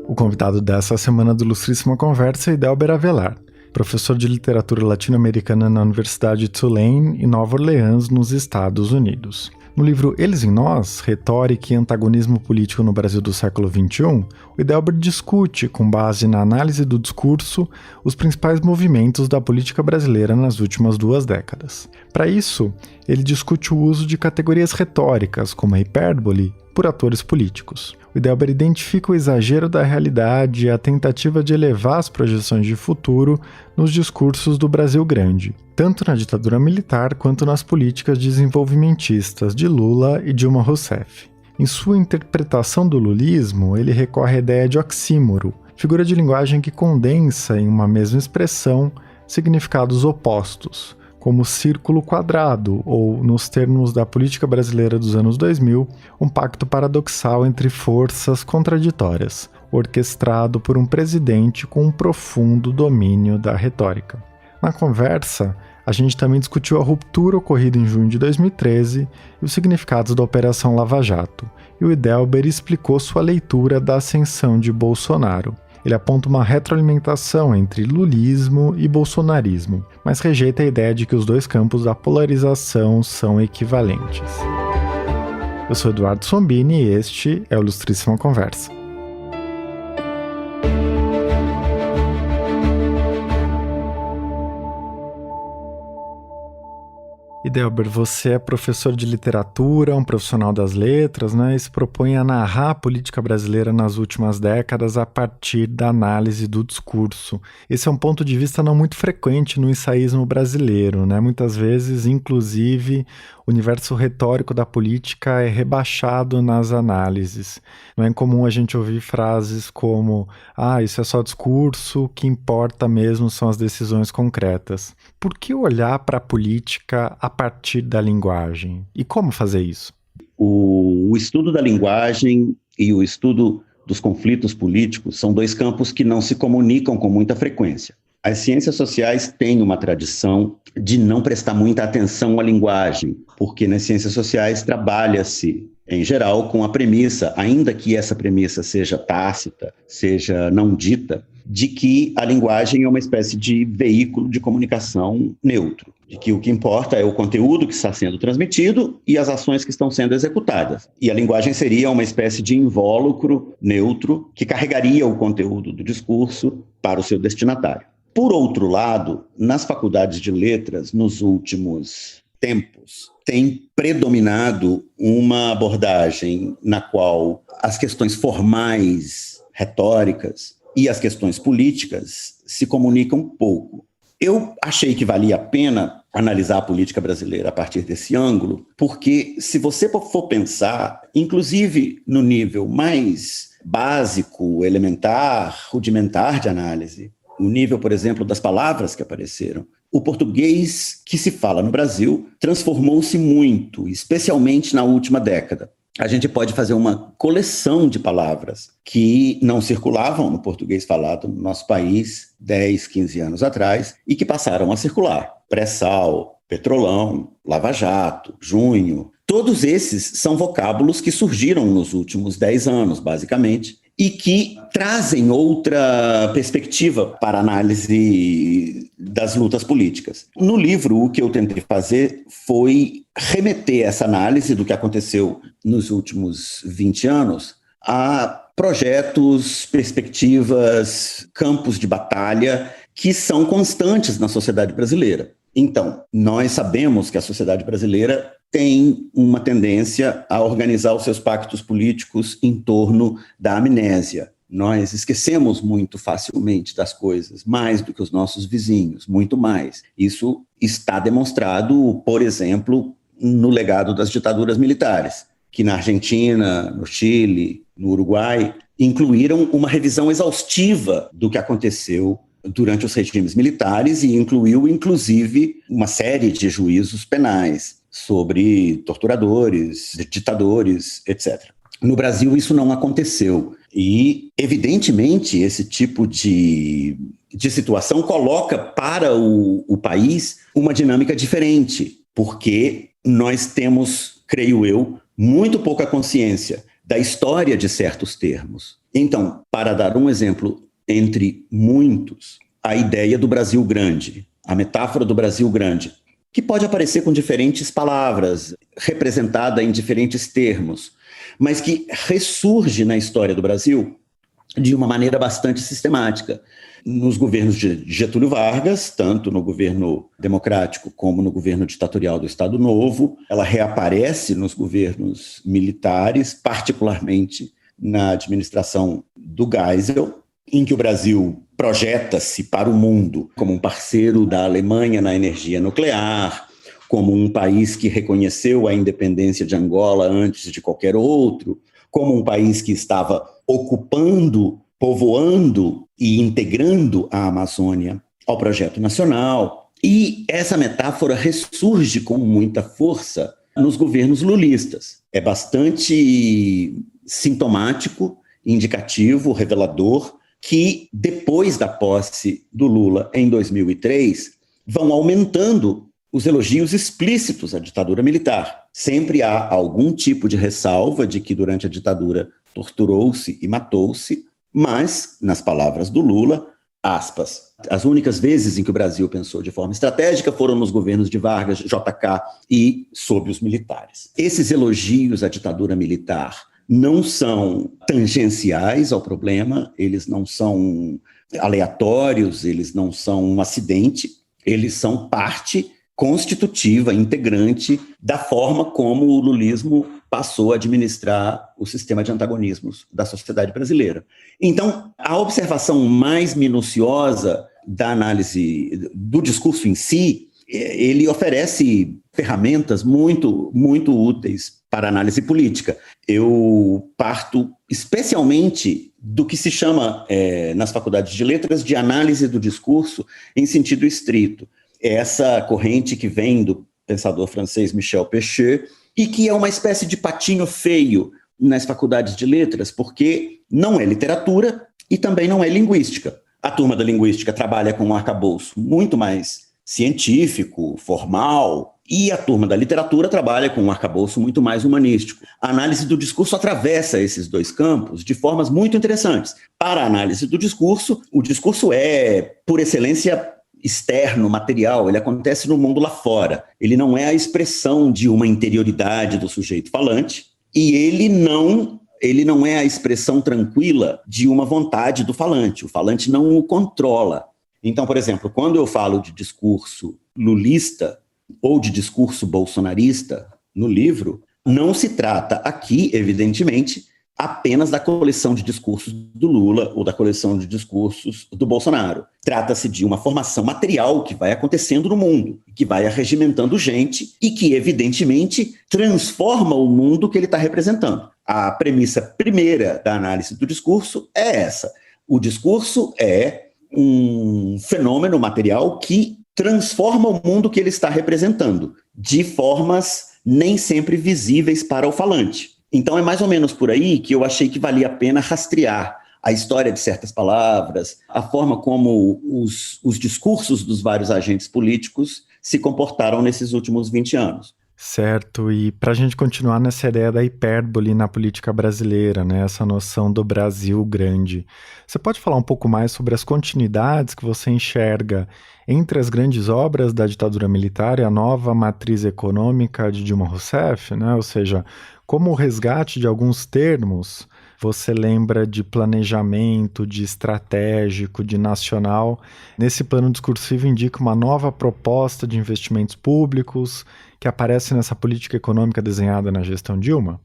O convidado dessa semana do Ilustríssima Conversa é Idelber Avelar, professor de literatura latino-americana na Universidade de Tulane, em Nova Orleans, nos Estados Unidos. No livro Eles em Nós, Retórica e Antagonismo Político no Brasil do século XXI, o Idelber discute, com base na análise do discurso, os principais movimentos da política brasileira nas últimas 2 décadas. Para isso, ele discute o uso de categorias retóricas, como a hipérbole, por atores políticos. O Idelber identifica o exagero da realidade e a tentativa de elevar as projeções de futuro nos discursos do Brasil Grande, tanto na ditadura militar quanto nas políticas desenvolvimentistas de Lula e Dilma Rousseff. Em sua interpretação do lulismo, ele recorre à ideia de oxímoro, figura de linguagem que condensa em uma mesma expressão significados opostos, como círculo quadrado, ou, nos termos da política brasileira dos anos 2000, um pacto paradoxal entre forças contraditórias, orquestrado por um presidente com um profundo domínio da retórica. Na conversa, a gente também discutiu a ruptura ocorrida em junho de 2013 e os significados da Operação Lava Jato, e o Idelber explicou sua leitura da ascensão de Bolsonaro. Ele aponta uma retroalimentação entre lulismo e bolsonarismo, mas rejeita a ideia de que os dois campos da polarização são equivalentes. Eu sou Eduardo Sombini e este é o Ilustríssima Conversa. Idelber, você é professor de literatura, um profissional das letras, né, e se propõe a narrar a política brasileira nas últimas décadas a partir da análise do discurso. Esse é um ponto de vista não muito frequente no ensaísmo brasileiro, né? Muitas vezes, inclusive, o universo retórico da política é rebaixado nas análises. Não é incomum a gente ouvir frases como isso é só discurso, o que importa mesmo são as decisões concretas. Por que olhar para a política a partir da linguagem? E como fazer isso? O estudo da linguagem e o estudo dos conflitos políticos são 2 campos que não se comunicam com muita frequência. As ciências sociais têm uma tradição de não prestar muita atenção à linguagem, porque nas ciências sociais trabalha-se, em geral, com a premissa, ainda que essa premissa seja tácita, seja não dita, de que a linguagem é uma espécie de veículo de comunicação neutro, de que o que importa é o conteúdo que está sendo transmitido e as ações que estão sendo executadas. E a linguagem seria uma espécie de invólucro neutro que carregaria o conteúdo do discurso para o seu destinatário. Por outro lado, nas faculdades de letras, nos últimos tempos, tem predominado uma abordagem na qual as questões formais, retóricas e as questões políticas se comunicam pouco. Eu achei que valia a pena analisar a política brasileira a partir desse ângulo, porque se você for pensar, inclusive no nível mais básico, elementar, rudimentar de análise, o nível, por exemplo, das palavras que apareceram, o português que se fala no Brasil transformou-se muito, especialmente na última década. A gente pode fazer uma coleção de palavras que não circulavam no português falado no nosso país 10, 15 anos atrás e que passaram a circular. Pré-sal, petrolão, lava-jato, junho. Todos esses são vocábulos que surgiram nos últimos 10 anos, basicamente, e que trazem outra perspectiva para a análise das lutas políticas. No livro, o que eu tentei fazer foi remeter essa análise do que aconteceu nos últimos 20 anos a projetos, perspectivas, campos de batalha que são constantes na sociedade brasileira. Então, nós sabemos que a sociedade brasileira tem uma tendência a organizar os seus pactos políticos em torno da amnésia. Nós esquecemos muito facilmente das coisas, mais do que os nossos vizinhos, muito mais. Isso está demonstrado, por exemplo, no legado das ditaduras militares, que na Argentina, no Chile, no Uruguai, incluíram uma revisão exaustiva do que aconteceu durante os regimes militares e incluiu, inclusive, uma série de juízos penais sobre torturadores, ditadores, etc. No Brasil, isso não aconteceu. E, evidentemente, esse tipo de situação coloca para o país uma dinâmica diferente, porque nós temos, creio eu, muito pouca consciência da história de certos termos. Então, para dar um exemplo entre muitos, a ideia do Brasil grande, a metáfora do Brasil grande, que pode aparecer com diferentes palavras, representada em diferentes termos, mas que ressurge na história do Brasil de uma maneira bastante sistemática. Nos governos de Getúlio Vargas, tanto no governo democrático como no governo ditatorial do Estado Novo, ela reaparece nos governos militares, particularmente na administração do Geisel, em que o Brasil projeta-se para o mundo como um parceiro da Alemanha na energia nuclear, como um país que reconheceu a independência de Angola antes de qualquer outro, como um país que estava ocupando, povoando e integrando a Amazônia ao projeto nacional. E essa metáfora ressurge com muita força nos governos lulistas. É bastante sintomático, indicativo, revelador, que depois da posse do Lula em 2003, vão aumentando os elogios explícitos à ditadura militar. Sempre há algum tipo de ressalva de que durante a ditadura torturou-se e matou-se, mas, nas palavras do Lula, aspas, as únicas vezes em que o Brasil pensou de forma estratégica foram nos governos de Vargas, JK e sob os militares. Esses elogios à ditadura militar não são tangenciais ao problema, eles não são aleatórios, eles não são um acidente, eles são parte constitutiva, integrante da forma como o lulismo passou a administrar o sistema de antagonismos da sociedade brasileira. Então, a observação mais minuciosa da análise do discurso em si, ele oferece ferramentas muito, muito úteis para análise política. Eu parto especialmente do que se chama, nas faculdades de letras, de análise do discurso em sentido estrito. É essa corrente que vem do pensador francês Michel Pechet e que é uma espécie de patinho feio nas faculdades de letras, porque não é literatura e também não é linguística. A turma da linguística trabalha com um arcabouço muito mais científico, formal, e a turma da literatura trabalha com um arcabouço muito mais humanístico. A análise do discurso atravessa esses dois campos de formas muito interessantes. Para a análise do discurso, o discurso é, por excelência, externo, material, ele acontece no mundo lá fora. Ele não é a expressão de uma interioridade do sujeito falante e ele não é a expressão tranquila de uma vontade do falante. O falante não o controla. Então, por exemplo, quando eu falo de discurso lulista ou de discurso bolsonarista no livro, não se trata aqui, evidentemente, apenas da coleção de discursos do Lula ou da coleção de discursos do Bolsonaro. Trata-se de uma formação material que vai acontecendo no mundo, que vai arregimentando gente e que, evidentemente, transforma o mundo que ele está representando. A premissa primeira da análise do discurso é essa. O discurso é um fenômeno material que transforma o mundo que ele está representando, de formas nem sempre visíveis para o falante. Então é mais ou menos por aí que eu achei que valia a pena rastrear a história de certas palavras, a forma como os discursos dos vários agentes políticos se comportaram nesses últimos 20 anos. Certo, e para a gente continuar nessa ideia da hipérbole na política brasileira, né, essa noção do Brasil grande, você pode falar um pouco mais sobre as continuidades que você enxerga entre as grandes obras da ditadura militar e a nova matriz econômica de Dilma Rousseff, né? Ou seja, como o resgate de alguns termos você lembra de planejamento, de estratégico, de nacional. Nesse plano discursivo indica uma nova proposta de investimentos públicos que aparece nessa política econômica desenhada na gestão Dilma?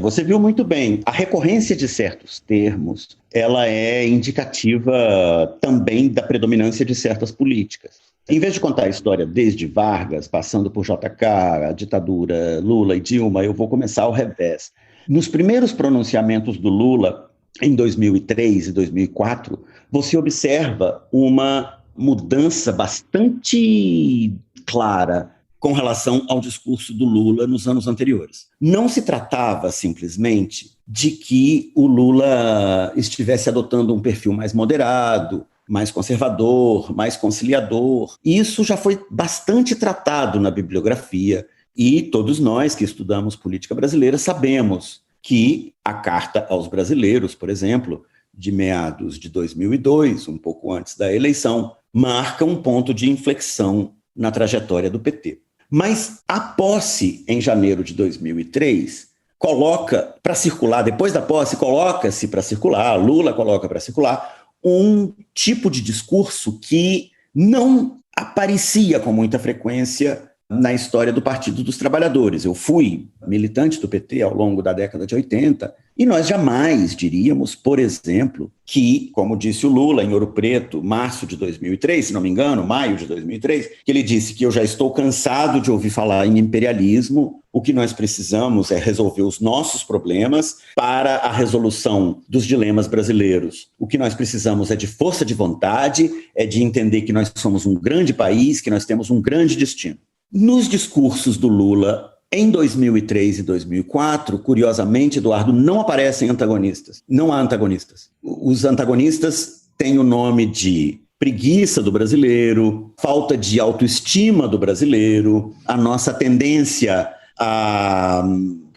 Você viu muito bem. A recorrência de certos termos, ela é indicativa também da predominância de certas políticas. Em vez de contar a história desde Vargas, passando por JK, a ditadura, Lula e Dilma, eu vou começar ao revés. Nos primeiros pronunciamentos do Lula, em 2003 e 2004, você observa uma mudança bastante clara com relação ao discurso do Lula nos anos anteriores. Não se tratava simplesmente de que o Lula estivesse adotando um perfil mais moderado, mais conservador, mais conciliador. Isso já foi bastante tratado na bibliografia. E todos nós que estudamos política brasileira sabemos que a Carta aos Brasileiros, por exemplo, de meados de 2002, um pouco antes da eleição, marca um ponto de inflexão na trajetória do PT. Mas a posse, em janeiro de 2003, coloca para circular, depois da posse, coloca-se para circular, Lula coloca para circular, um tipo de discurso que não aparecia com muita frequência na história do Partido dos Trabalhadores. Eu fui militante do PT ao longo da década de 80 e nós jamais diríamos, por exemplo, que, como disse o Lula em Ouro Preto, março de 2003, se não me engano, maio de 2003, que ele disse que eu já estou cansado de ouvir falar em imperialismo, o que nós precisamos é resolver os nossos problemas para a resolução dos dilemas brasileiros. O que nós precisamos é de força de vontade, é de entender que nós somos um grande país, que nós temos um grande destino. Nos discursos do Lula, em 2003 e 2004, curiosamente, Eduardo, não aparecem antagonistas. Não há antagonistas. Os antagonistas têm o nome de preguiça do brasileiro, falta de autoestima do brasileiro, a nossa tendência a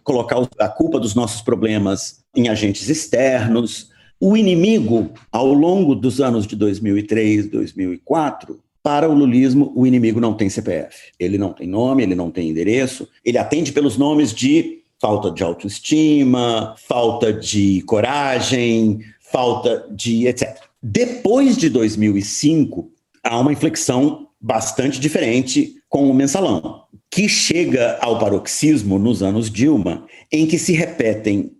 colocar a culpa dos nossos problemas em agentes externos. O inimigo, ao longo dos anos de 2003 e 2004, para o lulismo, o inimigo não tem CPF. Ele não tem nome, ele não tem endereço, ele atende pelos nomes de falta de autoestima, falta de coragem, falta de etc. Depois de 2005, há uma inflexão bastante diferente com o mensalão, que chega ao paroxismo nos anos Dilma, em que se repetem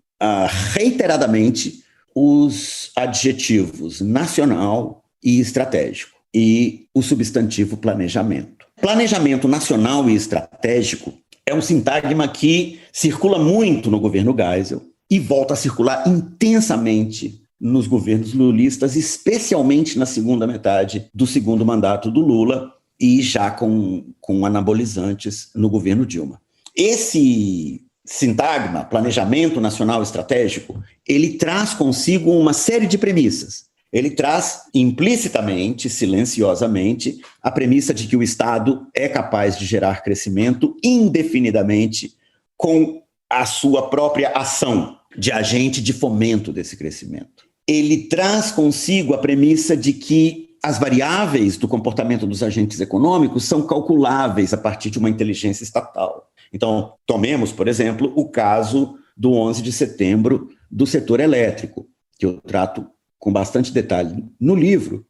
reiteradamente os adjetivos nacional e estratégico e o substantivo planejamento. Planejamento nacional e estratégico é um sintagma que circula muito no governo Geisel e volta a circular intensamente nos governos lulistas, especialmente na segunda metade do segundo mandato do Lula e já com anabolizantes no governo Dilma. Esse sintagma, planejamento nacional estratégico, ele traz consigo uma série de premissas. Ele traz implicitamente, silenciosamente, a premissa de que o Estado é capaz de gerar crescimento indefinidamente com a sua própria ação de agente de fomento desse crescimento. Ele traz consigo a premissa de que as variáveis do comportamento dos agentes econômicos são calculáveis a partir de uma inteligência estatal. Então, tomemos, por exemplo, o caso do 11 de setembro do setor elétrico, que eu trato com bastante detalhe no livro,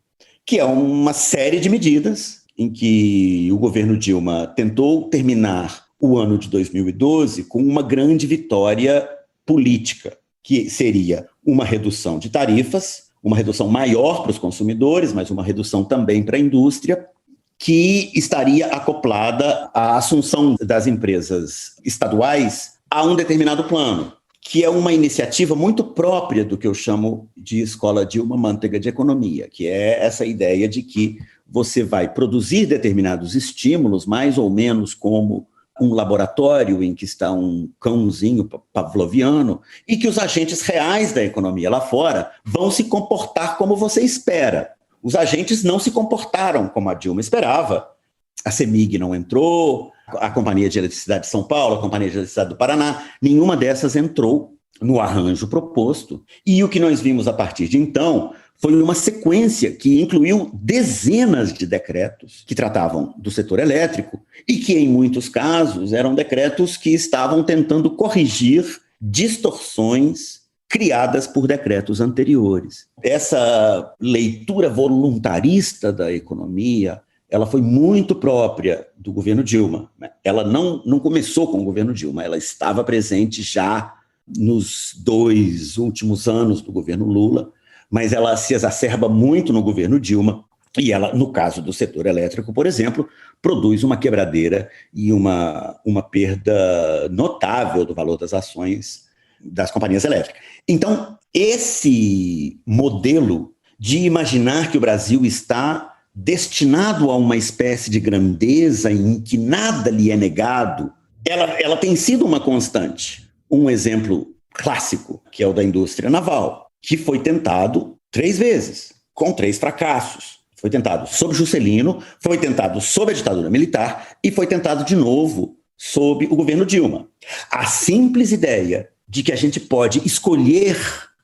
que é uma série de medidas em que o governo Dilma tentou terminar o ano de 2012 com uma grande vitória política, que seria uma redução de tarifas, uma redução maior para os consumidores, mas uma redução também para a indústria, que estaria acoplada à assunção das empresas estaduais a um determinado plano, que é uma iniciativa muito própria do que eu chamo de escola Dilma Manteiga de economia, que é essa ideia de que você vai produzir determinados estímulos, mais ou menos como um laboratório em que está um cãozinho pavloviano, e que os agentes reais da economia lá fora vão se comportar como você espera. Os agentes não se comportaram como a Dilma esperava. A CEMIG não entrou, a Companhia de Eletricidade de São Paulo, a Companhia de Eletricidade do Paraná, nenhuma dessas entrou no arranjo proposto. E o que nós vimos a partir de então foi uma sequência que incluiu dezenas de decretos que tratavam do setor elétrico e que, em muitos casos, eram decretos que estavam tentando corrigir distorções criadas por decretos anteriores. Essa leitura voluntarista da economia, ela foi muito própria do governo Dilma. Ela não começou com o governo Dilma, ela estava presente já nos 2 últimos anos do governo Lula, mas ela se exacerba muito no governo Dilma, e ela, no caso do setor elétrico, por exemplo, produz uma quebradeira e uma perda notável do valor das ações das companhias elétricas. Então, esse modelo de imaginar que o Brasil está destinado a uma espécie de grandeza em que nada lhe é negado, ela tem sido uma constante. Um exemplo clássico, que é o da indústria naval, que foi tentado 3 vezes, com 3 fracassos. Foi tentado sob Juscelino, foi tentado sob a ditadura militar e foi tentado de novo sob o governo Dilma. A simples ideia de que a gente pode escolher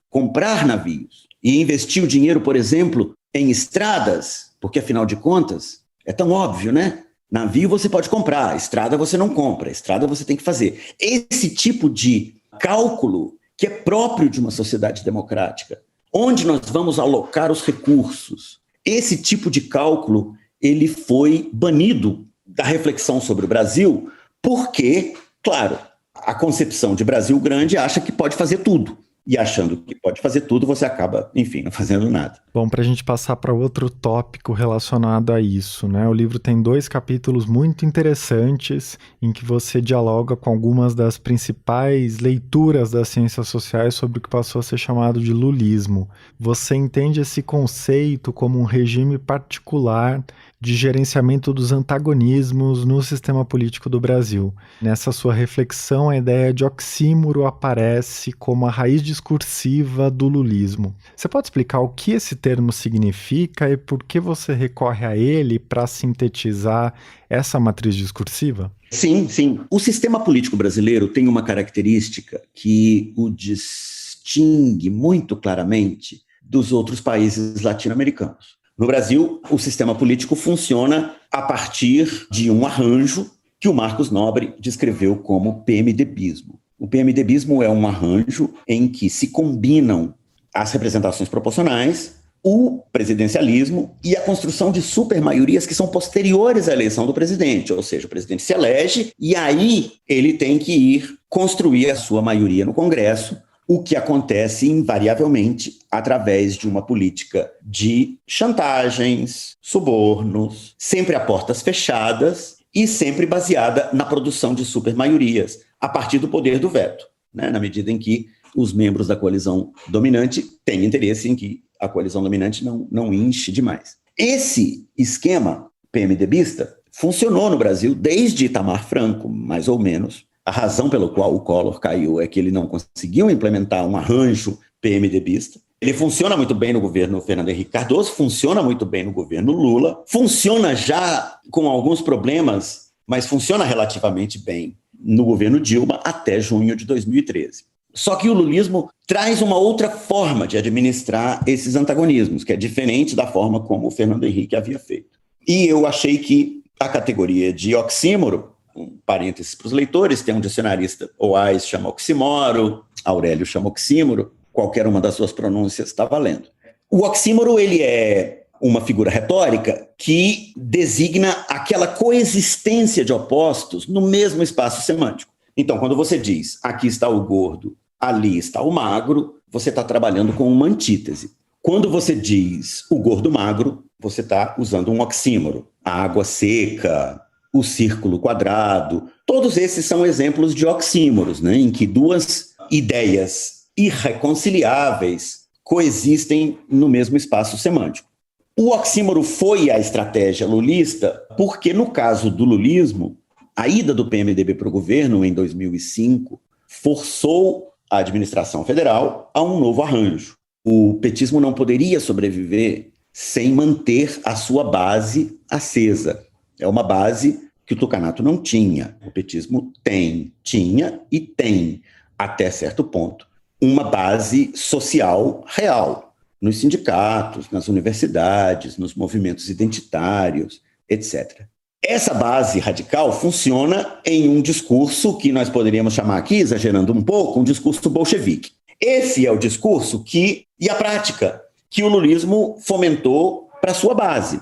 comprar navios e investir o dinheiro, por exemplo, em estradas, porque afinal de contas é tão óbvio, né? Navio você pode comprar, estrada você não compra, estrada você tem que fazer. Esse tipo de cálculo que é próprio de uma sociedade democrática, onde nós vamos alocar os recursos, esse tipo de cálculo ele foi banido da reflexão sobre o Brasil, porque, claro, a concepção de Brasil grande acha que pode fazer tudo. E achando que pode fazer tudo, você acaba, enfim, não fazendo nada. Bom, para a gente passar para outro tópico relacionado a isso, né? O livro tem 2 capítulos muito interessantes em que você dialoga com algumas das principais leituras das ciências sociais sobre o que passou a ser chamado de lulismo. Você entende esse conceito como um regime particular de gerenciamento dos antagonismos no sistema político do Brasil. Nessa sua reflexão, a ideia de oxímoro aparece como a raiz discursiva do lulismo. Você pode explicar o que esse termo significa e por que você recorre a ele para sintetizar essa matriz discursiva? Sim, sim. O sistema político brasileiro tem uma característica que o distingue muito claramente dos outros países latino-americanos. No Brasil, o sistema político funciona a partir de um arranjo que o Marcos Nobre descreveu como PMDBismo. O PMDBismo é um arranjo em que se combinam as representações proporcionais, o presidencialismo e a construção de supermaiorias que são posteriores à eleição do presidente, ou seja, o presidente se elege e aí ele tem que ir construir a sua maioria no Congresso, o que acontece invariavelmente através de uma política de chantagens, subornos, sempre a portas fechadas e sempre baseada na produção de supermaiorias, a partir do poder do veto, né? Na medida em que os membros da coalizão dominante têm interesse em que a coalizão dominante não inche demais. Esse esquema PMDBista funcionou no Brasil desde Itamar Franco, mais ou menos. A razão pelo qual o Collor caiu é que ele não conseguiu implementar um arranjo PMDBista. Ele funciona muito bem no governo Fernando Henrique Cardoso, funciona muito bem no governo Lula, funciona já com alguns problemas, mas funciona relativamente bem no governo Dilma até junho de 2013. Só que o lulismo traz uma outra forma de administrar esses antagonismos, que é diferente da forma como o Fernando Henrique havia feito. E eu achei que a categoria de oxímoro, um parênteses para os leitores, tem um dicionarista, Oais chama oxímoro, Aurélio chama oxímoro, qualquer uma das suas pronúncias está valendo. O oxímoro ele é uma figura retórica que designa aquela coexistência de opostos no mesmo espaço semântico. Então, quando você diz, aqui está o gordo, ali está o magro, você está trabalhando com uma antítese. Quando você diz o gordo magro, você está usando um oxímoro. A água seca, o círculo quadrado, todos esses são exemplos de oxímoros, né, em que duas ideias irreconciliáveis coexistem no mesmo espaço semântico. O oxímoro foi a estratégia lulista porque, no caso do lulismo, a ida do PMDB para o governo em 2005 forçou a administração federal a um novo arranjo. O petismo não poderia sobreviver sem manter a sua base acesa. É uma base que o tucanato não tinha. O petismo tinha e tem, até certo ponto, uma base social real, nos sindicatos, nas universidades, nos movimentos identitários, etc. Essa base radical funciona em um discurso que nós poderíamos chamar aqui, exagerando um pouco, um discurso bolchevique. Esse é o discurso e a prática que o lulismo fomentou para sua base.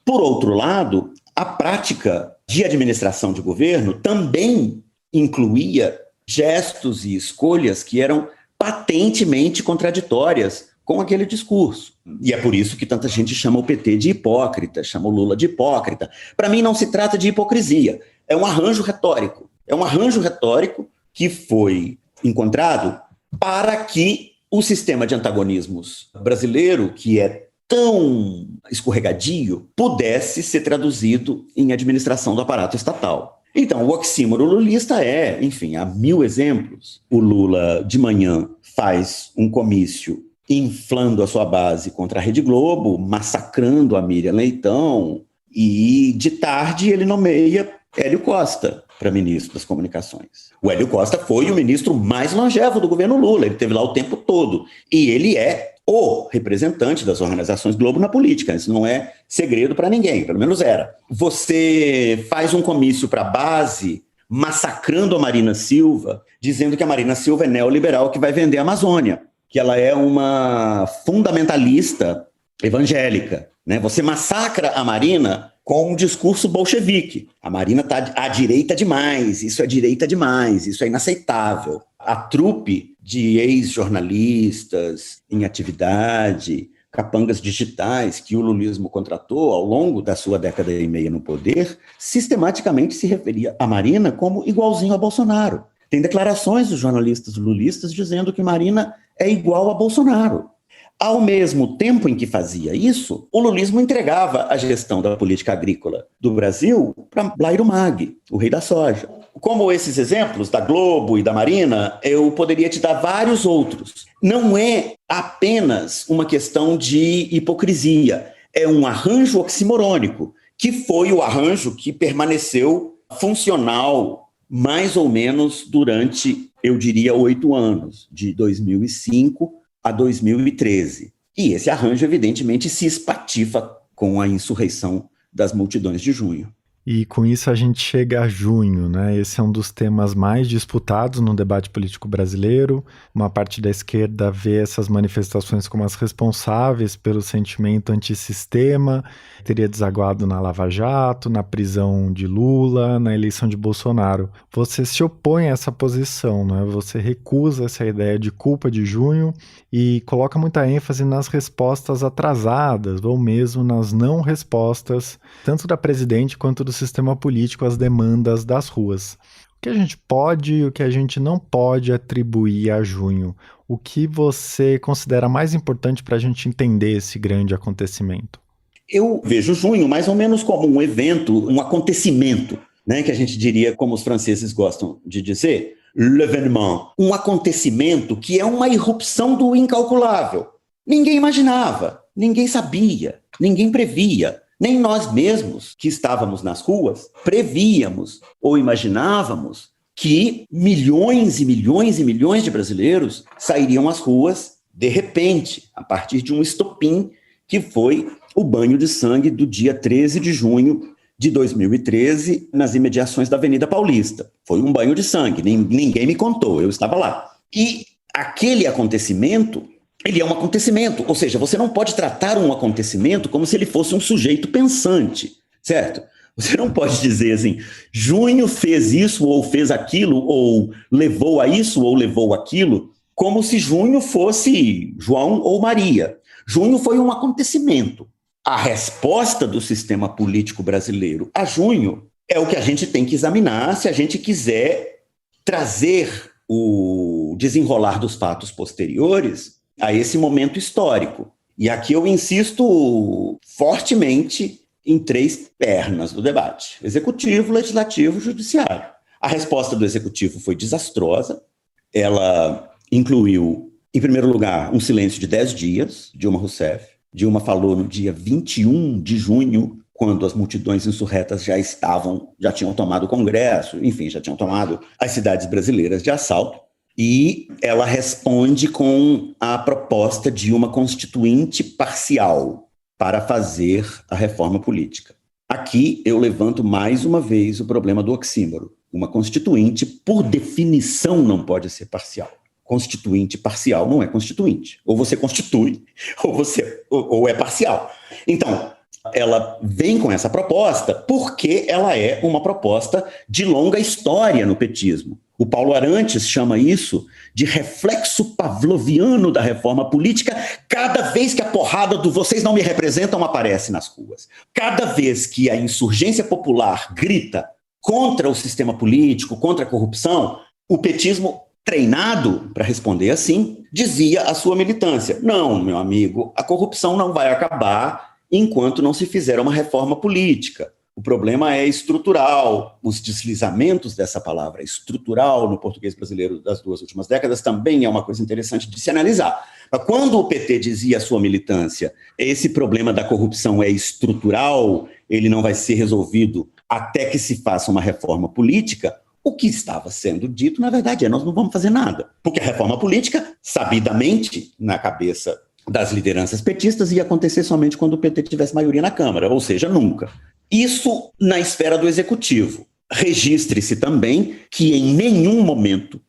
Por outro lado, a prática de administração de governo também incluía gestos e escolhas que eram patentemente contraditórias com aquele discurso. E é por isso que tanta gente chama o PT de hipócrita, chama o Lula de hipócrita. Para mim não se trata de hipocrisia, é um arranjo retórico. É um arranjo retórico que foi encontrado para que o sistema de antagonismos brasileiro, que é tão escorregadio, pudesse ser traduzido em administração do aparato estatal. Então, o oxímoro lulista enfim, há 1000 exemplos. O Lula, de manhã, faz um comício inflando a sua base contra a Rede Globo, massacrando a Miriam Leitão, e de tarde ele nomeia Hélio Costa. para ministro das Comunicações. O Hélio Costa foi o ministro mais longevo do governo Lula, ele esteve lá o tempo todo. E ele é o representante das organizações Globo na política. Isso não é segredo para ninguém, pelo menos era. Você faz um comício para a base, massacrando a Marina Silva, dizendo que a Marina Silva é neoliberal que vai vender a Amazônia, que ela é uma fundamentalista evangélica, né? Você massacra a Marina com um discurso bolchevique. A Marina está à direita demais, isso é direita demais, isso é inaceitável. A trupe de ex-jornalistas em atividade, capangas digitais que o lulismo contratou ao longo da sua década e meia no poder, sistematicamente se referia a Marina como igualzinho a Bolsonaro. Tem declarações dos jornalistas lulistas dizendo que Marina é igual a Bolsonaro. Ao mesmo tempo em que fazia isso, o lulismo entregava a gestão da política agrícola do Brasil para Blairo Mag, o rei da soja. Como esses exemplos da Globo e da Marina, eu poderia te dar vários outros. Não é apenas uma questão de hipocrisia, é um arranjo oximorônico, que foi o arranjo que permaneceu funcional mais ou menos durante, eu diria, 8 anos, de 2005 a 2013. E esse arranjo, evidentemente, se espatifa com a insurreição das multidões de junho. E com isso a gente chega a junho, né? Esse é um dos temas mais disputados no debate político brasileiro. Uma parte da esquerda vê essas manifestações como as responsáveis pelo sentimento antissistema, teria desaguado na Lava Jato, na prisão de Lula, na eleição de Bolsonaro. Você se opõe a essa posição, né? Você recusa essa ideia de culpa de junho e coloca muita ênfase nas respostas atrasadas ou mesmo nas não respostas, tanto da presidente quanto do sistema político às demandas das ruas. O que a gente pode e o que a gente não pode atribuir a junho? O que você considera mais importante para a gente entender esse grande acontecimento? Eu vejo junho mais ou menos como um evento, um acontecimento, né, que a gente diria, como os franceses gostam de dizer, l'événement, um acontecimento que é uma irrupção do incalculável. Ninguém imaginava, ninguém sabia, ninguém previa. Nem nós mesmos, que estávamos nas ruas, prevíamos ou imaginávamos que milhões e milhões e milhões de brasileiros sairiam às ruas de repente, a partir de um estopim que foi o banho de sangue do dia 13 de junho de 2013, nas imediações da Avenida Paulista. Foi um banho de sangue, ninguém me contou, eu estava lá. E aquele acontecimento, ele é um acontecimento, ou seja, você não pode tratar um acontecimento como se ele fosse um sujeito pensante, certo? Você não pode dizer assim, junho fez isso ou fez aquilo, ou levou a isso ou levou aquilo, como se junho fosse João ou Maria. Junho foi um acontecimento. A resposta do sistema político brasileiro a junho é o que a gente tem que examinar se a gente quiser trazer o desenrolar dos fatos posteriores a esse momento histórico. E aqui eu insisto fortemente em 3 pernas do debate: executivo, legislativo e judiciário. A resposta do executivo foi desastrosa. Ela incluiu, em primeiro lugar, um silêncio de 10 dias, Dilma Rousseff. Dilma falou no dia 21 de junho, quando as multidões insurretas já tinham tomado o Congresso, enfim, já tinham tomado as cidades brasileiras de assalto. E ela responde com a proposta de uma constituinte parcial para fazer a reforma política. Aqui eu levanto mais uma vez o problema do oxímoro. Uma constituinte, por definição, não pode ser parcial. Constituinte parcial não é constituinte. Ou você constitui, ou é parcial. Então, ela vem com essa proposta porque ela é uma proposta de longa história no petismo. O Paulo Arantes chama isso de reflexo pavloviano da reforma política cada vez que a porrada do "vocês não me representam" aparece nas ruas. Cada vez que a insurgência popular grita contra o sistema político, contra a corrupção, o petismo, treinado para responder assim, dizia à sua militância: não, meu amigo, a corrupção não vai acabar enquanto não se fizer uma reforma política. O problema é estrutural. Os deslizamentos dessa palavra estrutural no português brasileiro das 2 últimas décadas também é uma coisa interessante de se analisar. Mas quando o PT dizia à sua militância: esse problema da corrupção é estrutural, ele não vai ser resolvido até que se faça uma reforma política, o que estava sendo dito, na verdade, nós não vamos fazer nada. Porque a reforma política, sabidamente, na cabeça das lideranças petistas, ia acontecer somente quando o PT tivesse maioria na Câmara, ou seja, nunca. Isso na esfera do Executivo. Registre-se também que em nenhum momento,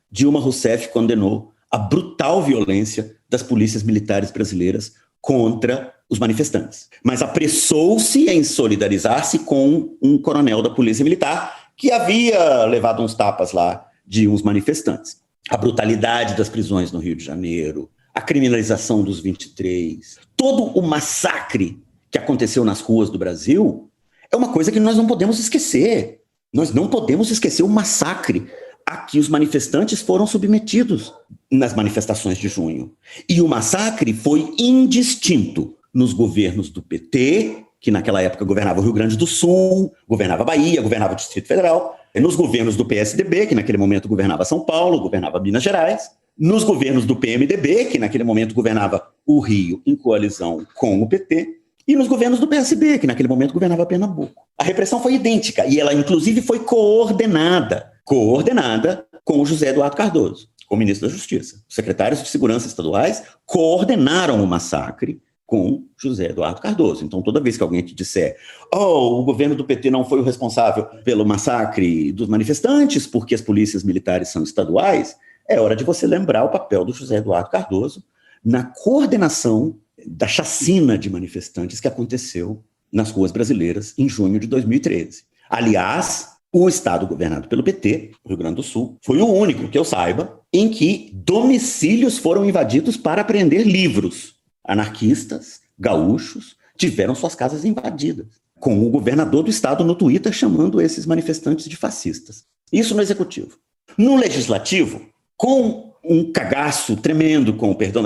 Dilma Rousseff condenou a brutal violência das polícias militares brasileiras contra os manifestantes. Mas apressou-se em solidarizar-se com um coronel da Polícia Militar que havia levado uns tapas lá de uns manifestantes. A brutalidade das prisões no Rio de Janeiro, a criminalização dos 23, todo o massacre que aconteceu nas ruas do Brasil é uma coisa que nós não podemos esquecer. Nós não podemos esquecer o massacre a que os manifestantes foram submetidos nas manifestações de junho. E o massacre foi indistinto nos governos do PT, que naquela época governava o Rio Grande do Sul, governava a Bahia, governava o Distrito Federal, nos governos do PSDB, que naquele momento governava São Paulo, governava Minas Gerais, nos governos do PMDB, que naquele momento governava o Rio em coalizão com o PT, e nos governos do PSB, que naquele momento governava Pernambuco. A repressão foi idêntica, e ela inclusive foi coordenada com o José Eduardo Cardoso, como ministro da Justiça. Os secretários de segurança estaduais coordenaram o massacre com José Eduardo Cardoso. Então, toda vez que alguém te disser o governo do PT não foi o responsável pelo massacre dos manifestantes, porque as polícias militares são estaduais, é hora de você lembrar o papel do José Eduardo Cardoso na coordenação da chacina de manifestantes que aconteceu nas ruas brasileiras em junho de 2013. Aliás, o estado governado pelo PT, o Rio Grande do Sul, foi o único, que eu saiba, em que domicílios foram invadidos para apreender livros. Anarquistas, gaúchos, tiveram suas casas invadidas, com o governador do estado no Twitter chamando esses manifestantes de fascistas. Isso no executivo. No legislativo, com um cagaço tremendo, com o perdão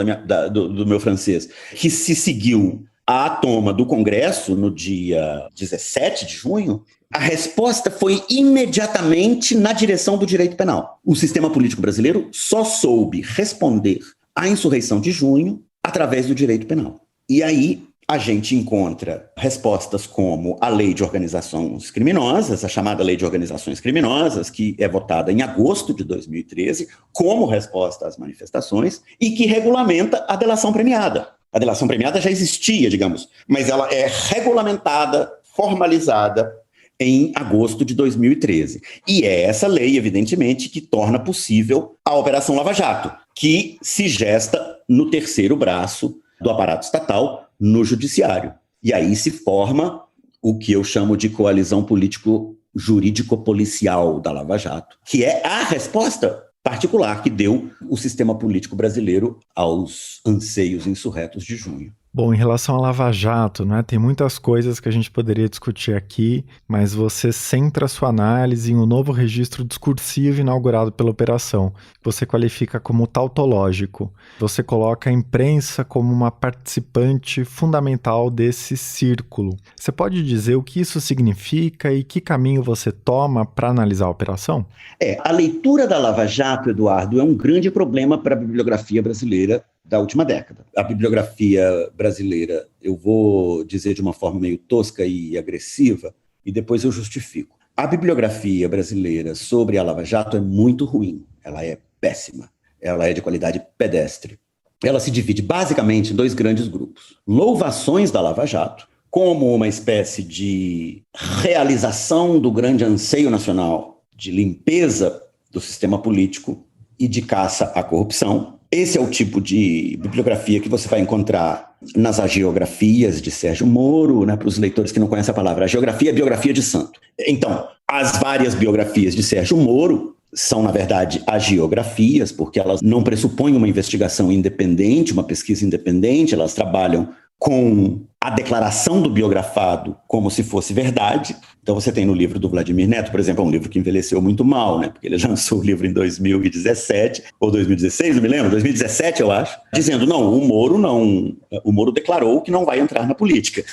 do meu francês, que se seguiu à toma do Congresso no dia 17 de junho, a resposta foi imediatamente na direção do direito penal. O sistema político brasileiro só soube responder à insurreição de junho através do direito penal. E aí a gente encontra respostas como a Lei de Organizações Criminosas, a chamada Lei de Organizações Criminosas, que é votada em agosto de 2013, como resposta às manifestações, e que regulamenta a delação premiada. A delação premiada já existia, digamos, mas ela é regulamentada, formalizada em agosto de 2013. E é essa lei, evidentemente, que torna possível a Operação Lava Jato, que se gesta no terceiro braço do aparato estatal, no judiciário. E aí se forma o que eu chamo de coalizão político-jurídico-policial da Lava Jato, que é a resposta particular que deu o sistema político brasileiro aos anseios insurretos de junho. Bom, em relação à Lava Jato, né, tem muitas coisas que a gente poderia discutir aqui, mas você centra sua análise em um novo registro discursivo inaugurado pela operação, que você qualifica como tautológico. Você coloca a imprensa como uma participante fundamental desse círculo. Você pode dizer o que isso significa e que caminho você toma para analisar a operação? A leitura da Lava Jato, Eduardo, é um grande problema para a bibliografia brasileira da última década. A bibliografia brasileira, eu vou dizer de uma forma meio tosca e agressiva, e depois eu justifico. A bibliografia brasileira sobre a Lava Jato é muito ruim, ela é péssima, ela é de qualidade pedestre. Ela se divide basicamente em dois grandes grupos. Louvações da Lava Jato, como uma espécie de realização do grande anseio nacional de limpeza do sistema político e de caça à corrupção. Esse é o tipo de bibliografia que você vai encontrar nas agiografias de Sérgio Moro, né, para os leitores que não conhecem a palavra. A geografia é biografia de santo. Então, as várias biografias de Sérgio Moro são, na verdade, agiografias, porque elas não pressupõem uma investigação independente, uma pesquisa independente, elas trabalham com a declaração do biografado como se fosse verdade. Então você tem no livro do Vladimir Neto, por exemplo, um livro que envelheceu muito mal, né? Porque ele lançou o livro em 2017, ou 2016, não me lembro, 2017 eu acho, dizendo, o Moro declarou que não vai entrar na política.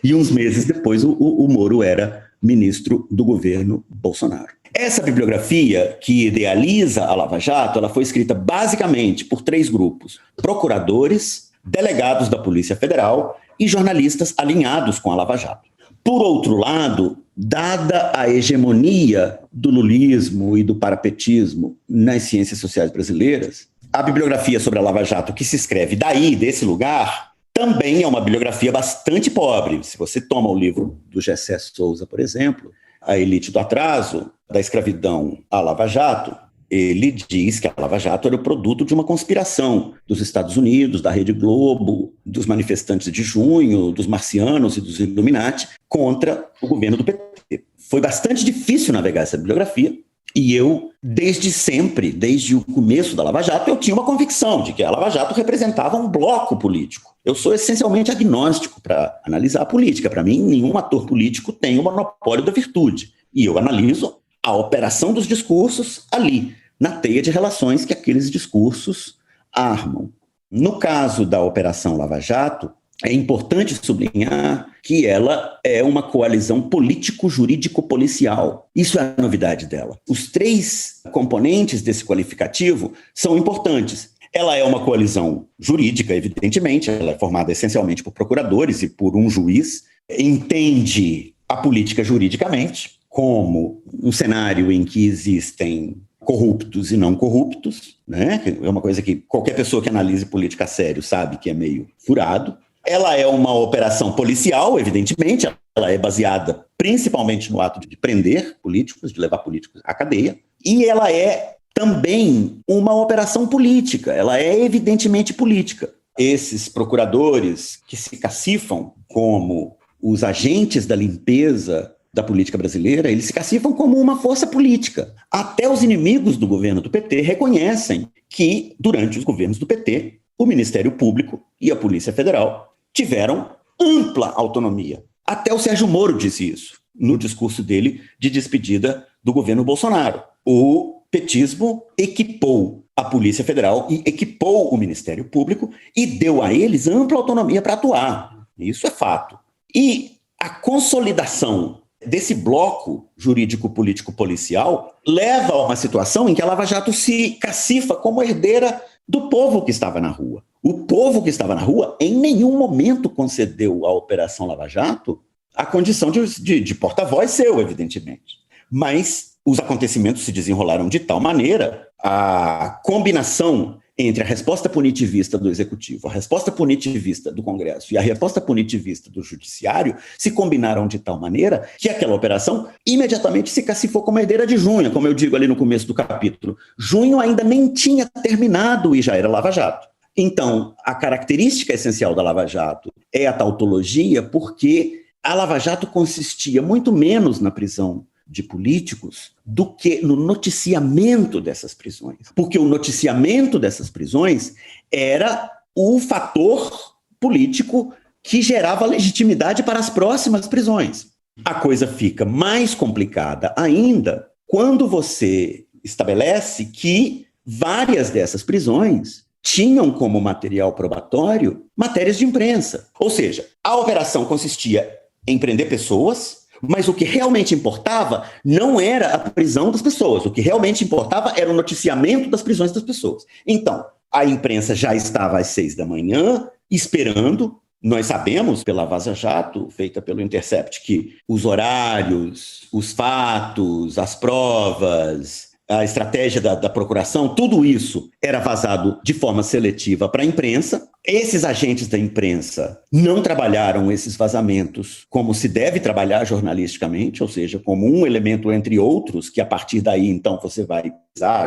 E uns meses depois o Moro era ministro do governo Bolsonaro. Essa bibliografia que idealiza a Lava Jato, ela foi escrita basicamente por três grupos: procuradores, delegados da Polícia Federal e jornalistas alinhados com a Lava Jato. Por outro lado, dada a hegemonia do lulismo e do parapetismo nas ciências sociais brasileiras, a bibliografia sobre a Lava Jato que se escreve daí, desse lugar, também é uma bibliografia bastante pobre. Se você toma o livro do Gessé Souza, por exemplo, A Elite do Atraso, da escravidão à Lava Jato, ele diz que a Lava Jato era o produto de uma conspiração dos Estados Unidos, da Rede Globo, dos manifestantes de junho, dos marcianos e dos Illuminati contra o governo do PT. Foi bastante difícil navegar essa bibliografia e eu, desde sempre, desde o começo da Lava Jato, eu tinha uma convicção de que a Lava Jato representava um bloco político. Eu sou essencialmente agnóstico para analisar a política. Para mim, nenhum ator político tem o monopólio da virtude. E eu analiso a operação dos discursos ali, na teia de relações que aqueles discursos armam. No caso da Operação Lava Jato, é importante sublinhar que ela é uma coalizão político-jurídico-policial. Isso é a novidade dela. Os 3 componentes desse qualificativo são importantes. Ela é uma coalizão jurídica, evidentemente, ela é formada essencialmente por procuradores e por um juiz, entende a política juridicamente, como um cenário em que existem corruptos e não corruptos, né? É uma coisa que qualquer pessoa que analise política a sério sabe que é meio furado. Ela é uma operação policial, evidentemente, ela é baseada principalmente no ato de prender políticos, de levar políticos à cadeia, e ela é também uma operação política, ela é evidentemente política. Esses procuradores que se cacifam como os agentes da limpeza da política brasileira, eles se cacifam como uma força política. Até os inimigos do governo do PT reconhecem que, durante os governos do PT, o Ministério Público e a Polícia Federal tiveram ampla autonomia. Até o Sérgio Moro disse isso no discurso dele de despedida do governo Bolsonaro. O petismo equipou a Polícia Federal e equipou o Ministério Público e deu a eles ampla autonomia para atuar. Isso é fato. E a consolidação desse bloco jurídico-político-policial leva a uma situação em que a Lava Jato se cacifa como herdeira do povo que estava na rua. O povo que estava na rua em nenhum momento concedeu à Operação Lava Jato a condição de porta-voz seu, evidentemente. Mas os acontecimentos se desenrolaram de tal maneira, a combinação entre a resposta punitivista do Executivo, a resposta punitivista do Congresso e a resposta punitivista do Judiciário se combinaram de tal maneira que aquela operação imediatamente se cacifou como herdeira de junho, como eu digo ali no começo do capítulo. Junho ainda nem tinha terminado e já era Lava Jato. Então, a característica essencial da Lava Jato é a tautologia, porque a Lava Jato consistia muito menos na prisão de políticos do que no noticiamento dessas prisões. Porque o noticiamento dessas prisões era o fator político que gerava legitimidade para as próximas prisões. A coisa fica mais complicada ainda quando você estabelece que várias dessas prisões tinham como material probatório matérias de imprensa. Ou seja, a operação consistia em prender pessoas, mas o que realmente importava não era a prisão das pessoas. O que realmente importava era o noticiamento das prisões das pessoas. Então, a imprensa já estava às 6 da manhã, esperando. Nós sabemos, pela Vaza Jato, feita pelo Intercept, que os horários, os fatos, as provas, a estratégia da procuração, tudo isso era vazado de forma seletiva para a imprensa. Esses agentes da imprensa não trabalharam esses vazamentos como se deve trabalhar jornalisticamente, ou seja, como um elemento entre outros, que a partir daí, então, você vai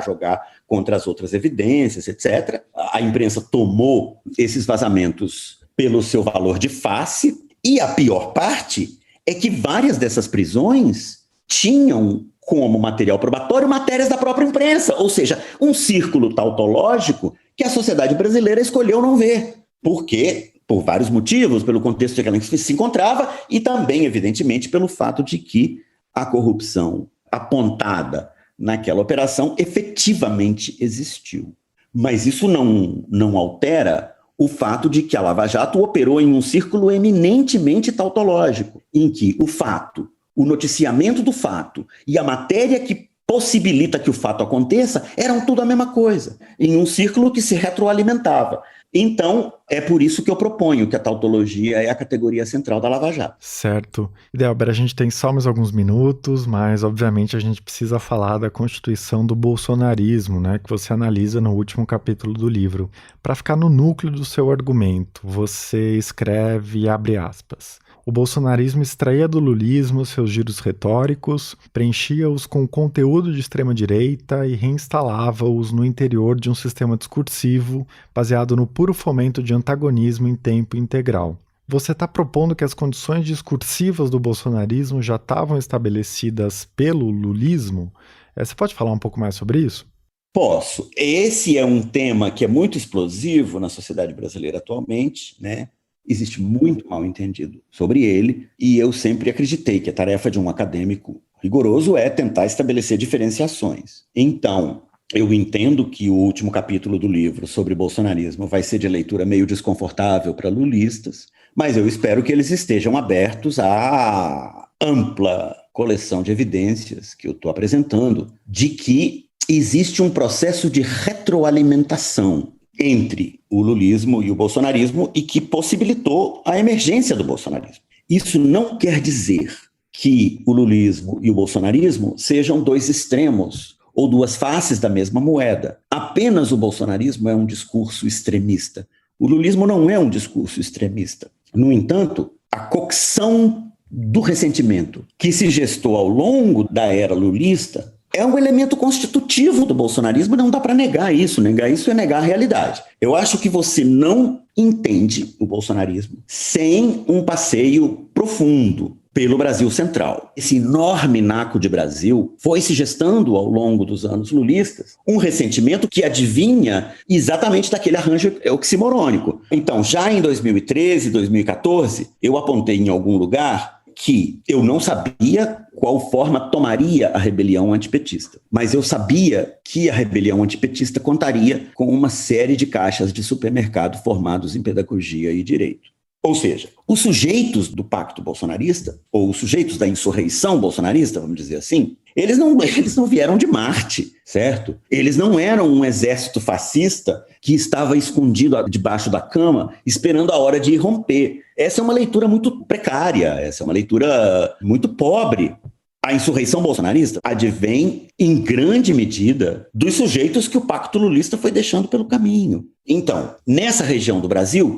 jogar contra as outras evidências, etc. A imprensa tomou esses vazamentos pelo seu valor de face, e a pior parte é que várias dessas prisões tinham como material probatório matérias da própria imprensa, ou seja, um círculo tautológico que a sociedade brasileira escolheu não ver. Porque, por vários motivos, pelo contexto em que ela se encontrava e também, evidentemente, pelo fato de que a corrupção apontada naquela operação efetivamente existiu. Mas isso não altera o fato de que a Lava Jato operou em um círculo eminentemente tautológico, em que o fato, o noticiamento do fato e a matéria que possibilita que o fato aconteça, eram tudo a mesma coisa, em um círculo que se retroalimentava. Então, é por isso que eu proponho que a tautologia é a categoria central da Lava Jato. Certo. Delber, a gente tem só mais alguns minutos, mas obviamente a gente precisa falar da constituição do bolsonarismo, né, que você analisa no último capítulo do livro. Para ficar no núcleo do seu argumento, você escreve, abre aspas, o bolsonarismo extraía do lulismo seus giros retóricos, preenchia-os com conteúdo de extrema-direita e reinstalava-os no interior de um sistema discursivo baseado no puro fomento de antagonismo em tempo integral. Você está propondo que as condições discursivas do bolsonarismo já estavam estabelecidas pelo lulismo? Você pode falar um pouco mais sobre isso? Posso. Esse é um tema que é muito explosivo na sociedade brasileira atualmente, né? Existe muito mal entendido sobre ele, e eu sempre acreditei que a tarefa de um acadêmico rigoroso é tentar estabelecer diferenciações. Então, eu entendo que o último capítulo do livro sobre bolsonarismo vai ser de leitura meio desconfortável para lulistas, mas eu espero que eles estejam abertos à ampla coleção de evidências que eu estou apresentando, de que existe um processo de retroalimentação entre o lulismo e o bolsonarismo e que possibilitou a emergência do bolsonarismo. Isso não quer dizer que o lulismo e o bolsonarismo sejam dois extremos ou duas faces da mesma moeda. Apenas o bolsonarismo é um discurso extremista. O lulismo não é um discurso extremista. No entanto, a cocção do ressentimento que se gestou ao longo da era lulista é um elemento constitutivo do bolsonarismo, não dá para negar isso é negar a realidade. Eu acho que você não entende o bolsonarismo sem um passeio profundo pelo Brasil Central. Esse enorme naco de Brasil foi se gestando ao longo dos anos lulistas um ressentimento que advinha exatamente daquele arranjo oximorônico. Então, já em 2013, 2014, eu apontei em algum lugar que eu não sabia qual forma tomaria a rebelião antipetista, mas eu sabia que a rebelião antipetista contaria com uma série de caixas de supermercado formados em pedagogia e direito. Ou seja, os sujeitos do pacto bolsonarista, ou os sujeitos da insurreição bolsonarista, vamos dizer assim, eles não vieram de Marte, certo? Eles não eram um exército fascista que estava escondido debaixo da cama, esperando a hora de irromper. Essa é uma leitura muito precária, essa é uma leitura muito pobre. A insurreição bolsonarista advém, em grande medida, dos sujeitos que o pacto lulista foi deixando pelo caminho. Então, nessa região do Brasil,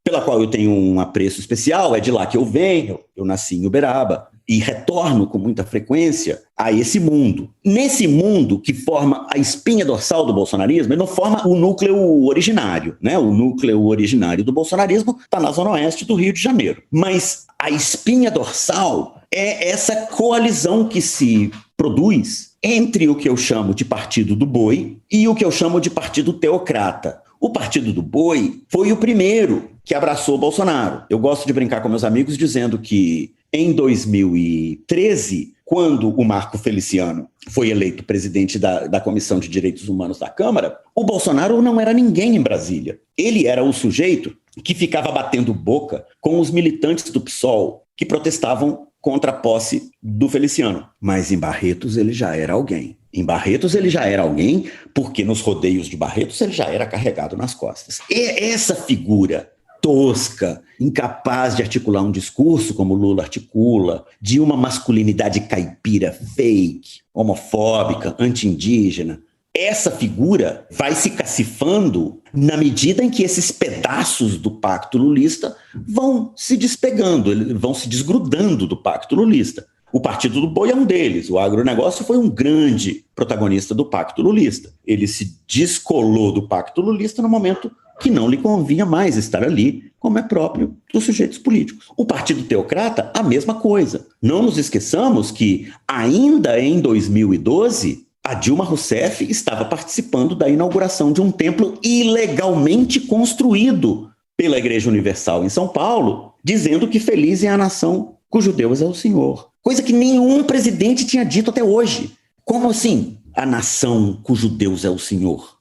pela qual eu tenho um apreço especial, é de lá que eu venho, eu nasci em Uberaba, e retorno com muita frequência a esse mundo. Nesse mundo que forma a espinha dorsal do bolsonarismo, ele não forma o núcleo originário, né? O núcleo originário do bolsonarismo está na zona oeste do Rio de Janeiro. Mas a espinha dorsal é essa coalizão que se produz entre o que eu chamo de Partido do Boi e o que eu chamo de Partido Teocrata. O Partido do Boi foi o primeiro que abraçou Bolsonaro. Eu gosto de brincar com meus amigos dizendo que em 2013, quando o Marco Feliciano foi eleito presidente da Comissão de Direitos Humanos da Câmara, o Bolsonaro não era ninguém em Brasília. Ele era o sujeito que ficava batendo boca com os militantes do PSOL que protestavam contra a posse do Feliciano. Mas em Barretos ele já era alguém. Em Barretos ele já era alguém porque nos rodeios de Barretos ele já era carregado nas costas. E essa figura tosca, incapaz de articular um discurso como Lula articula, de uma masculinidade caipira fake, homofóbica, anti-indígena, essa figura vai se cacifando na medida em que esses pedaços do pacto lulista vão se despegando, vão se desgrudando do pacto lulista. O Partido do Boi é um deles. O agronegócio foi um grande protagonista do pacto lulista. Ele se descolou do pacto lulista no momento que não lhe convinha mais estar ali, como é próprio dos sujeitos políticos. O Partido Teocrata, a mesma coisa. Não nos esqueçamos que, ainda em 2012, a Dilma Rousseff estava participando da inauguração de um templo ilegalmente construído pela Igreja Universal em São Paulo, dizendo que feliz é a nação cujo Deus é o Senhor. Coisa que nenhum presidente tinha dito até hoje. Como assim? A nação cujo Deus é o Senhor.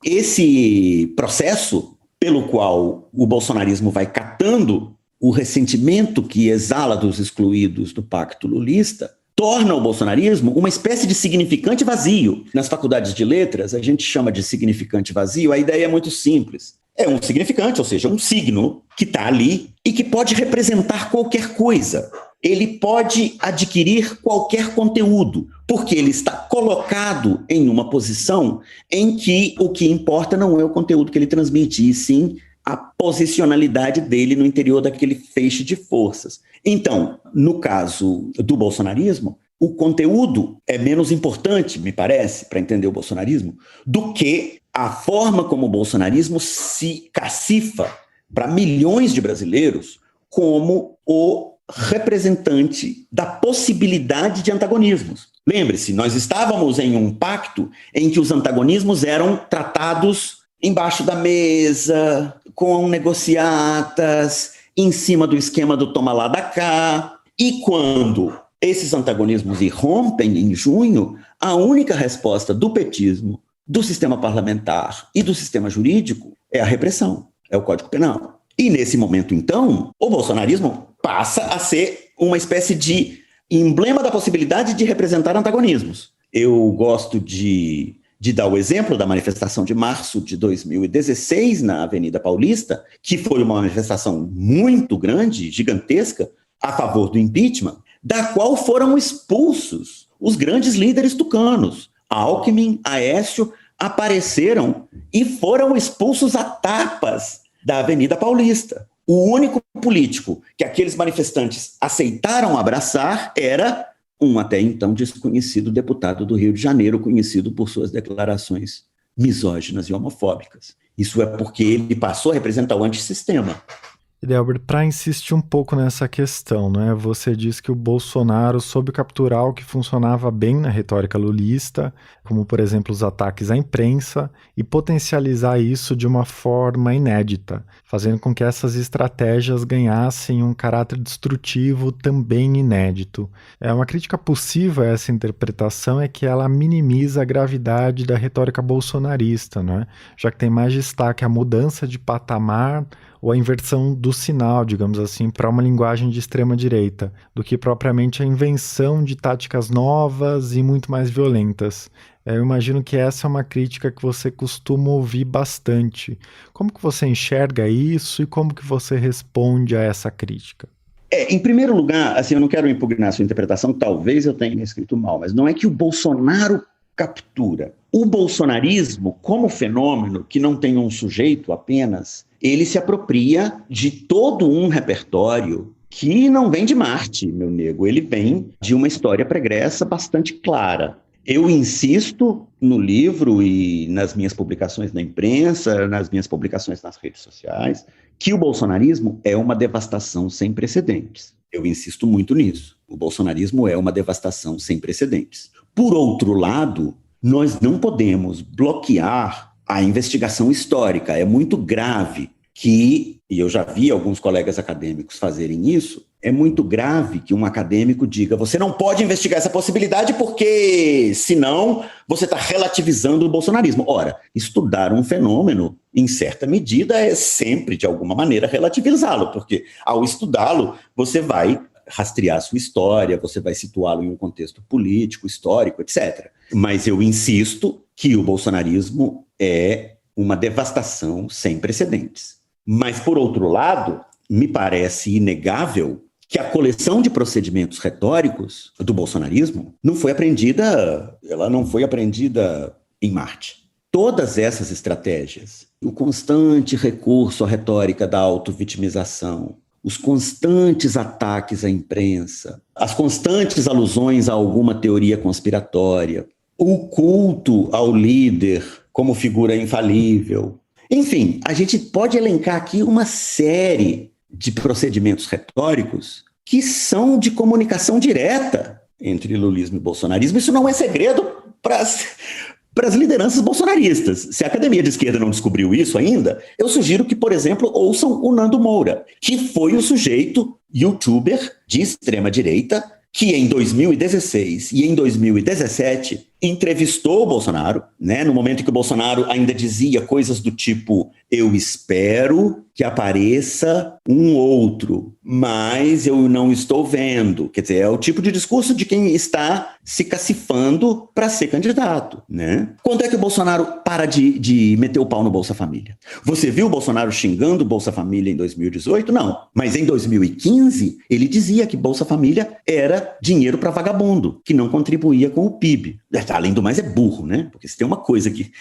Esse processo pelo qual o bolsonarismo vai catando o ressentimento que exala dos excluídos do pacto lulista torna o bolsonarismo uma espécie de significante vazio. Nas faculdades de letras, a gente chama de significante vazio, a ideia é muito simples. É um significante, ou seja, um signo que está ali e que pode representar qualquer coisa. Ele pode adquirir qualquer conteúdo, porque ele está colocado em uma posição em que o que importa não é o conteúdo que ele transmite, e sim a posicionalidade dele no interior daquele feixe de forças. Então, no caso do bolsonarismo, o conteúdo é menos importante, me parece, para entender o bolsonarismo, do que a forma como o bolsonarismo se cacifa para milhões de brasileiros como o representante da possibilidade de antagonismos. Lembre-se, nós estávamos em um pacto em que os antagonismos eram tratados embaixo da mesa, com negociatas, em cima do esquema do toma lá da cá. E quando esses antagonismos irrompem em junho, a única resposta do petismo, do sistema parlamentar e do sistema jurídico é a repressão, é o Código Penal. E nesse momento, então, o bolsonarismo passa a ser uma espécie de emblema da possibilidade de representar antagonismos. Eu gosto de dar o exemplo da manifestação de março de 2016 na Avenida Paulista, que foi uma manifestação muito grande, gigantesca, a favor do impeachment, da qual foram expulsos os grandes líderes tucanos. Alckmin, Aécio, apareceram e foram expulsos a tapas da Avenida Paulista. O único político que aqueles manifestantes aceitaram abraçar era um até então desconhecido deputado do Rio de Janeiro, conhecido por suas declarações misóginas e homofóbicas. Isso é porque ele passou a representar o antissistema. Delber, para insistir um pouco nessa questão, né? Você diz que o Bolsonaro soube capturar o que funcionava bem na retórica lulista, como, por exemplo, os ataques à imprensa, e potencializar isso de uma forma inédita, fazendo com que essas estratégias ganhassem um caráter destrutivo também inédito. Uma crítica possível a essa interpretação é que ela minimiza a gravidade da retórica bolsonarista, né? Já que tem mais destaque a mudança de patamar ou a inversão do sinal, digamos assim, para uma linguagem de extrema-direita, do que propriamente a invenção de táticas novas e muito mais violentas. Eu imagino que essa é uma crítica que você costuma ouvir bastante. Como que você enxerga isso e como que você responde a essa crítica? Em primeiro lugar, assim, eu não quero impugnar a sua interpretação, talvez eu tenha escrito mal, mas não é que o Bolsonaro captura. O bolsonarismo, como fenômeno que não tem um sujeito apenas, ele se apropria de todo um repertório que não vem de Marte, meu nego. Ele vem de uma história pregressa bastante clara. Eu insisto no livro e nas minhas publicações na imprensa, nas minhas publicações nas redes sociais, que o bolsonarismo é uma devastação sem precedentes. Eu insisto muito nisso. O bolsonarismo é uma devastação sem precedentes. Por outro lado, nós não podemos bloquear a investigação histórica. É muito grave que, e eu já vi alguns colegas acadêmicos fazerem isso, é muito grave que um acadêmico diga: você não pode investigar essa possibilidade porque, senão, você está relativizando o bolsonarismo. Ora, estudar um fenômeno, em certa medida, é sempre, de alguma maneira, relativizá-lo, porque ao estudá-lo, você vai rastrear sua história, você vai situá-lo em um contexto político, histórico, etc. Mas eu insisto que o bolsonarismo é uma devastação sem precedentes. Mas, por outro lado, me parece inegável que a coleção de procedimentos retóricos do bolsonarismo ela não foi aprendida em Marte. Todas essas estratégias, o constante recurso à retórica da autovitimização, os constantes ataques à imprensa, as constantes alusões a alguma teoria conspiratória, o culto ao líder como figura infalível. Enfim, a gente pode elencar aqui uma série de procedimentos retóricos que são de comunicação direta entre lulismo e bolsonarismo. Isso não é segredo para as lideranças bolsonaristas. Se a academia de esquerda não descobriu isso ainda, eu sugiro que, por exemplo, ouçam o Nando Moura, que foi o sujeito youtuber de extrema-direita que em 2016 e em 2017 entrevistou o Bolsonaro, né, no momento em que o Bolsonaro ainda dizia coisas do tipo: eu espero que apareça um outro, mas eu não estou vendo. Quer dizer, é o tipo de discurso de quem está se cacifando para ser candidato, né? Quando é que o Bolsonaro para de meter o pau no Bolsa Família? Você viu o Bolsonaro xingando o Bolsa Família em 2018? Não. Mas em 2015, ele dizia que Bolsa Família era dinheiro para vagabundo, que não contribuía com o PIB. Além do mais, é burro, né? Porque se tem uma coisa que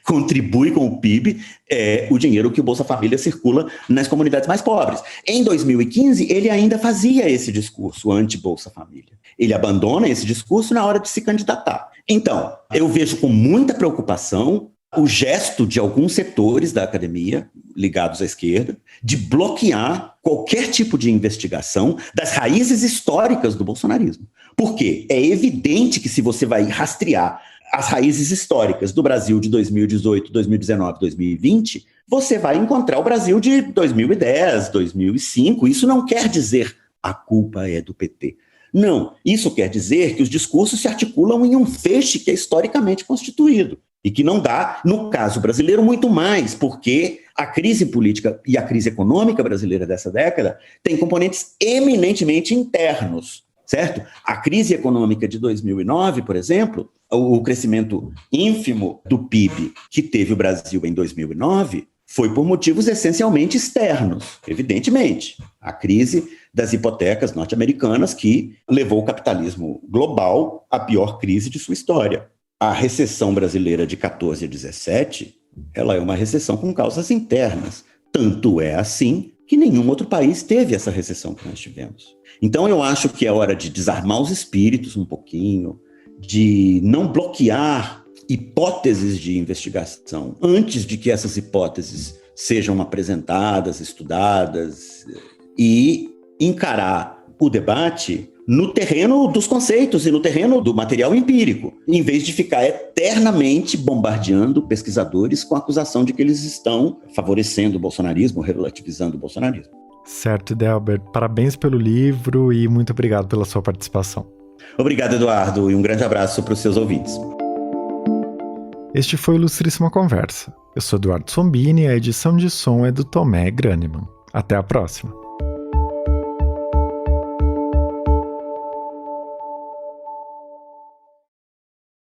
contribui com o PIB, é o dinheiro que o Bolsa Família circula nas comunidades mais pobres. Em 2015, ele ainda fazia esse discurso anti-Bolsa Família. Ele abandona esse discurso na hora de se candidatar. Então, eu vejo com muita preocupação o gesto de alguns setores da academia, ligados à esquerda, de bloquear qualquer tipo de investigação das raízes históricas do bolsonarismo. Por quê? É evidente que se você vai rastrear as raízes históricas do Brasil de 2018, 2019, 2020, você vai encontrar o Brasil de 2010, 2005. Isso não quer dizer a culpa é do PT. Não, isso quer dizer que os discursos se articulam em um feixe que é historicamente constituído e que não dá, no caso brasileiro, muito mais, porque a crise política e a crise econômica brasileira dessa década tem componentes eminentemente internos, certo? A crise econômica de 2009, por exemplo, o crescimento ínfimo do PIB que teve o Brasil em 2009 foi por motivos essencialmente externos, evidentemente. A crise das hipotecas norte-americanas que levou o capitalismo global à pior crise de sua história. A recessão brasileira de 14 a 17, ela é uma recessão com causas internas. Tanto é assim que nenhum outro país teve essa recessão que nós tivemos. Então eu acho que é hora de desarmar os espíritos um pouquinho, de não bloquear hipóteses de investigação antes de que essas hipóteses sejam apresentadas, estudadas, e encarar o debate no terreno dos conceitos e no terreno do material empírico, em vez de ficar eternamente bombardeando pesquisadores com a acusação de que eles estão favorecendo o bolsonarismo, relativizando o bolsonarismo. Certo, Delbert. Parabéns pelo livro e muito obrigado pela sua participação. Obrigado, Eduardo, e um grande abraço para os seus ouvintes. Este foi o Ilustríssima Conversa. Eu sou Eduardo Sombini e a edição de som é do Tomé Graneman. Até a próxima.